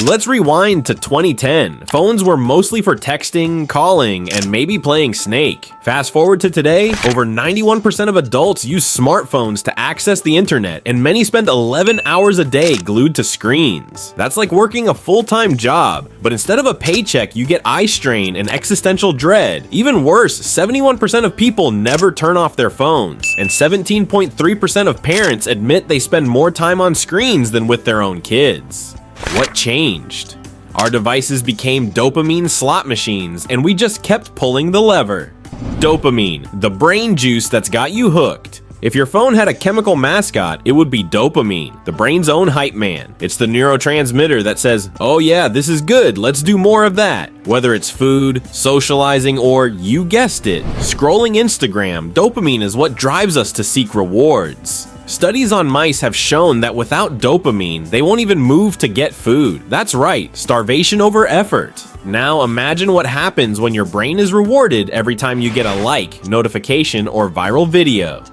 Let's rewind to 2010. Phones were mostly for texting, calling, and maybe playing Snake. Fast forward to today, over 91% of adults use smartphones to access the internet, and many spend 11 hours a day glued to screens. That's like working a full-time job, but instead of a paycheck, you get eye strain and existential dread. Even worse, 71% of people never turn off their phones, and 17.3% of parents admit they spend more time on screens than with their own kids. What changed? Our devices became dopamine slot machines, and we just kept pulling the lever. Dopamine, the brain juice that's got you hooked. If your phone had a chemical mascot, it would be dopamine, the brain's own hype man. It's the neurotransmitter that says, oh yeah, this is good, let's do more of that. Whether it's food, socializing, or, you guessed it, scrolling Instagram, dopamine is what drives us to seek rewards. Studies on mice have shown that without dopamine, they won't even move to get food. That's right, starvation over effort. Now imagine what happens when your brain is rewarded every time you get a like, notification, or viral video.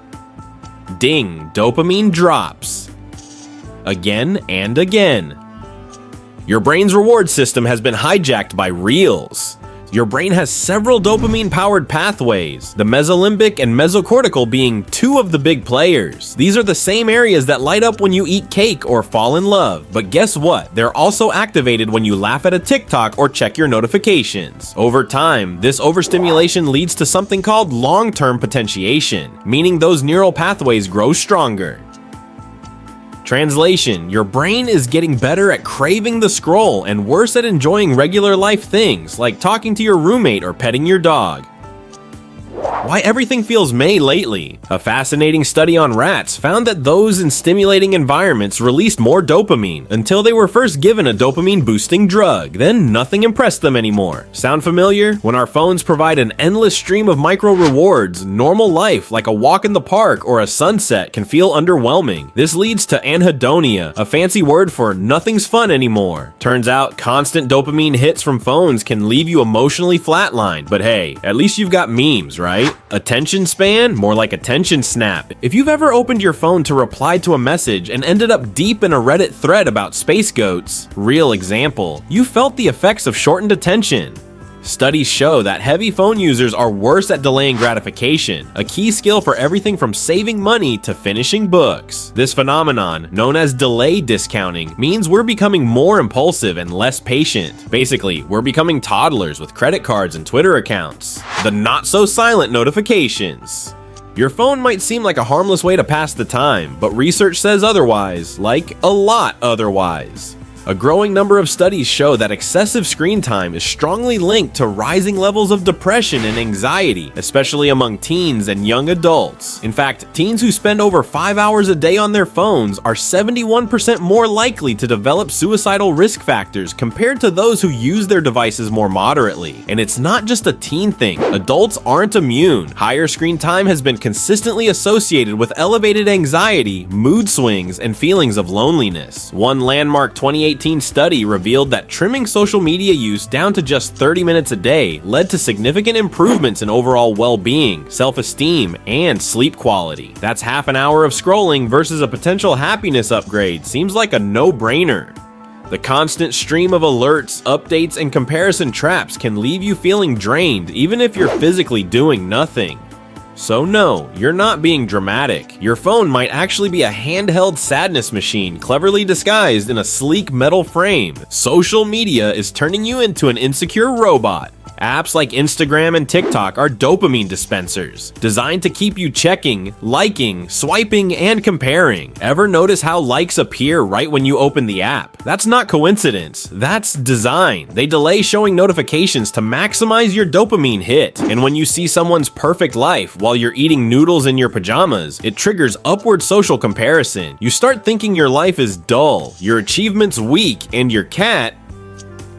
Ding, dopamine drops. Again and again. Your brain's reward system has been hijacked by Reels. Your brain has several dopamine-powered pathways, the mesolimbic and mesocortical being two of the big players. These are the same areas that light up when you eat cake or fall in love. But guess what? They're also activated when you laugh at a TikTok or check your notifications. Over time, this overstimulation leads to something called long-term potentiation, meaning those neural pathways grow stronger. Translation: your brain is getting better at craving the scroll and worse at enjoying regular life things like talking to your roommate or petting your dog. Why everything feels May lately? A fascinating study on rats found that those in stimulating environments released more dopamine until they were first given a dopamine-boosting drug. Then nothing impressed them anymore. Sound familiar? When our phones provide an endless stream of micro-rewards, normal life, like a walk in the park or a sunset, can feel underwhelming. This leads to anhedonia, a fancy word for nothing's fun anymore. Turns out, constant dopamine hits from phones can leave you emotionally flatlined. But hey, at least you've got memes, right? Attention span? More like attention snap. If you've ever opened your phone to reply to a message and ended up deep in a Reddit thread about space goats, real example, you felt the effects of shortened attention. Studies show that heavy phone users are worse at delaying gratification, a key skill for everything from saving money to finishing books. This phenomenon, known as delay discounting, means we're becoming more impulsive and less patient. Basically, we're becoming toddlers with credit cards and Twitter accounts. The not-so-silent notifications. Your phone might seem like a harmless way to pass the time, but research says otherwise, like a lot otherwise. A growing number of studies show that excessive screen time is strongly linked to rising levels of depression and anxiety, especially among teens and young adults. In fact, teens who spend over 5 hours a day on their phones are 71% more likely to develop suicidal risk factors compared to those who use their devices more moderately. And it's not just a teen thing. Adults aren't immune. Higher screen time has been consistently associated with elevated anxiety, mood swings, and feelings of loneliness. One landmark 2018 study revealed that trimming social media use down to just 30 minutes a day led to significant improvements in overall well-being, self-esteem, and sleep quality. That's half an hour of scrolling versus a potential happiness upgrade. Seems like a no-brainer. The constant stream of alerts, updates, and comparison traps can leave you feeling drained even if you're physically doing nothing. So no, you're not being dramatic. Your phone might actually be a handheld sadness machine cleverly disguised in a sleek metal frame. Social media is turning you into an insecure robot. Apps like Instagram and TikTok are dopamine dispensers, designed to keep you checking, liking, swiping, and comparing. Ever notice how likes appear right when you open the app? That's not coincidence, that's design. They delay showing notifications to maximize your dopamine hit. And when you see someone's perfect life while you're eating noodles in your pajamas, it triggers upward social comparison. You start thinking your life is dull, your achievements weak, and your cat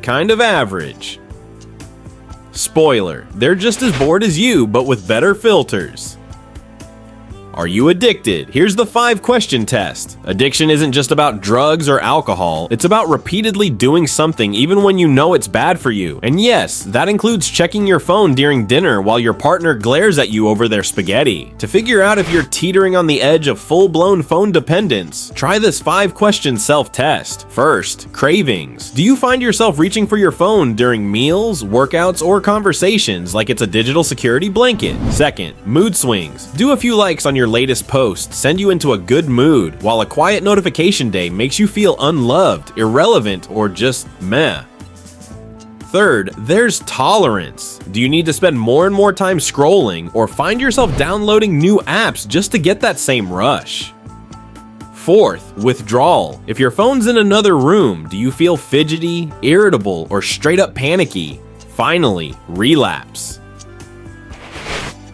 kind of average. Spoiler, they're just as bored as you, but with better filters. Are you addicted? Here's the 5-question test. Addiction isn't just about drugs or alcohol, it's about repeatedly doing something even when you know it's bad for you. And yes, that includes checking your phone during dinner while your partner glares at you over their spaghetti. To figure out if you're teetering on the edge of full-blown phone dependence, try this 5-question self-test. First, cravings. Do you find yourself reaching for your phone during meals, workouts, or conversations like it's a digital security blanket? Second, mood swings. Do a few likes on your latest post send you into a good mood, while a quiet notification day makes you feel unloved, irrelevant, or just meh? Third, there's tolerance. Do you need to spend more and more time scrolling, or find yourself downloading new apps just to get that same rush? Fourth, withdrawal. If your phone's in another room, do you feel fidgety, irritable, or straight up panicky? Finally, relapse.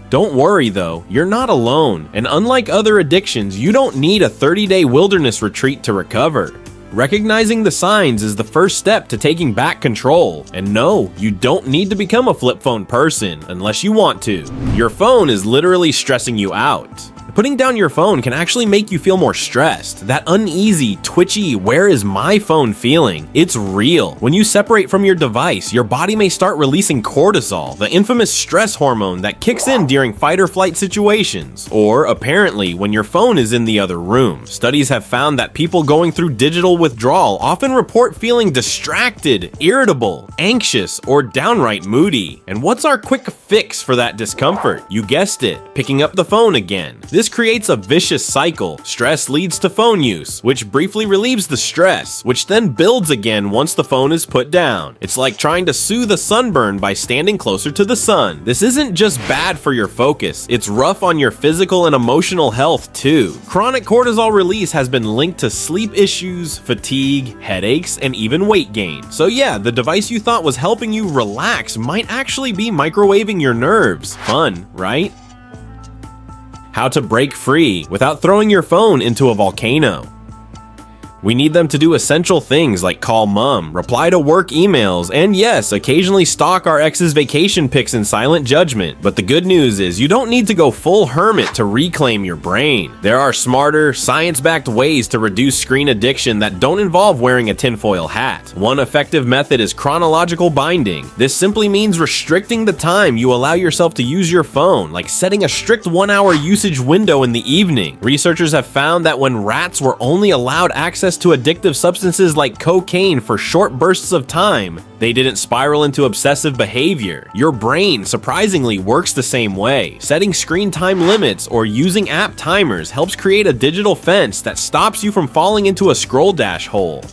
Don't worry though, you're not alone, and unlike other addictions, you don't need a 30-day wilderness retreat to recover. Recognizing the signs is the first step to taking back control. And no, you don't need to become a flip phone person unless you want to. Your phone is literally stressing you out. Putting down your phone can actually make you feel more stressed. That uneasy, twitchy, where is my phone feeling? It's real. When you separate from your device, your body may start releasing cortisol, the infamous stress hormone that kicks in during fight or flight situations. Or apparently, when your phone is in the other room. Studies have found that people going through digital withdrawal often report feeling distracted, irritable, anxious, or downright moody. And what's our quick fix for that discomfort? You guessed it, picking up the phone again. This creates a vicious cycle. Stress leads to phone use, which briefly relieves the stress, which then builds again once the phone is put down. It's like trying to soothe a sunburn by standing closer to the sun. This isn't just bad for your focus, it's rough on your physical and emotional health too. Chronic cortisol release has been linked to sleep issues, fatigue, headaches, and even weight gain. So yeah, the device you thought was helping you relax might actually be microwaving your nerves. Fun, right? How to break free without throwing your phone into a volcano. We need them to do essential things like call mom, reply to work emails, and yes, occasionally stalk our ex's vacation pics in silent judgment. But the good news is you don't need to go full hermit to reclaim your brain. There are smarter, science-backed ways to reduce screen addiction that don't involve wearing a tinfoil hat. One effective method is chronological binding. This simply means restricting the time you allow yourself to use your phone, like setting a strict 1-hour usage window in the evening. Researchers have found that when rats were only allowed access to addictive substances like cocaine for short bursts of time, they didn't spiral into obsessive behavior. Your brain surprisingly works the same way. Setting screen time limits or using app timers helps create a digital fence that stops you from falling into a scroll dash hole.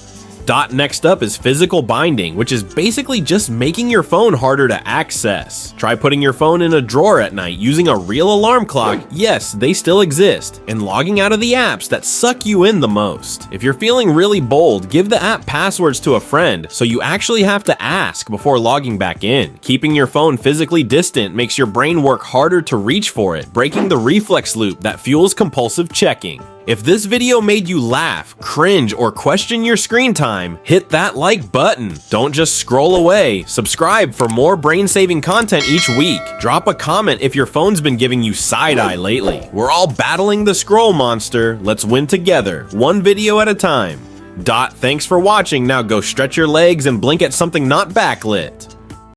Next up is physical binding, which is basically just making your phone harder to access. Try putting your phone in a drawer at night using a real alarm clock, yes, they still exist, and logging out of the apps that suck you in the most. If you're feeling really bold, give the app passwords to a friend so you actually have to ask before logging back in. Keeping your phone physically distant makes your brain work harder to reach for it, breaking the reflex loop that fuels compulsive checking. If this video made you laugh, cringe, or question your screen time, hit that like button. Don't just scroll away. Subscribe for more brain-saving content each week. Drop a comment if your phone's been giving you side-eye lately. We're all battling the scroll monster. Let's win together, one video at a time. Thanks for watching. Now go stretch your legs and blink at something not backlit.